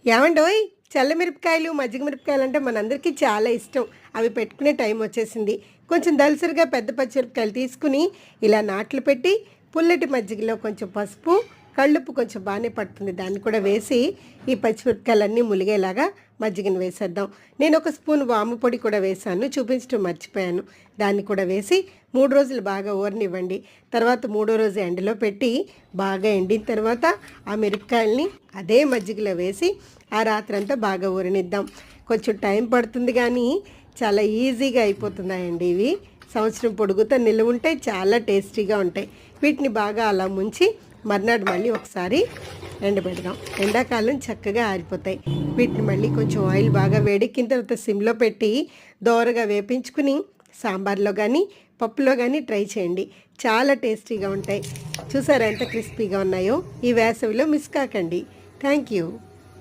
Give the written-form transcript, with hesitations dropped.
ఏమండోయ్, చల్లమిరపకాయలు మజ్జిగ మిరపకాయలు అంటే మనందరికీ చాలా ఇష్టం. అవి పెట్టుకునే టైం వచ్చేసింది. కొంచెం దళసరిగా పెద్ద పచ్చిమిరపకాయలు తీసుకుని ఇలా నాట్లు పెట్టి పుల్లటి మజ్జిగలో కొంచెం పసుపు, కళ్ళుప్పు కొంచెం బాగానే పడుతుంది, దాన్ని కూడా వేసి ఈ పచ్చిమిరపకాయలన్నీ ములిగేలాగా మజ్జిగను వేసేద్దాం. నేను ఒక స్పూన్ వాము పొడి కూడా వేసాను, చూపించడం మర్చిపోయాను. దాన్ని కూడా వేసి 3 రోజులు బాగా ఊరనివ్వండి. తర్వాత 3వ రోజు ఎండలో పెట్టి బాగా ఎండిన తర్వాత ఆ మిరపకాయల్ని అదే మజ్జిగలో వేసి ఆ రాత్రంతా బాగా ఊరనిద్దాం. కొంచెం టైం పడుతుంది కానీ చాలా ఈజీగా అయిపోతున్నాయండి ఇవి. సంవత్సరం పొడుగుతా నిల్వ ఉంటాయి, చాలా టేస్టీగా ఉంటాయి. వీటిని బాగా అలా ముంచి మర్నాడు మళ్ళీ ఒకసారి ఎండబెడదాం. ఎండాకాలం చక్కగా ఆరిపోతాయి. వీటిని మళ్ళీ కొంచెం ఆయిల్ బాగా వేడెక్కిన తర్వాత సిమ్లో పెట్టి దోరగా వేపించుకుని సాంబార్లో కానీ పప్పులో కానీ ట్రై చేయండి. చాలా టేస్టీగా ఉంటాయి. చూసారా ఎంత క్రిస్పీగా ఉన్నాయో? ఈ వేసవిలో మిస్ కాకండి. Thank you.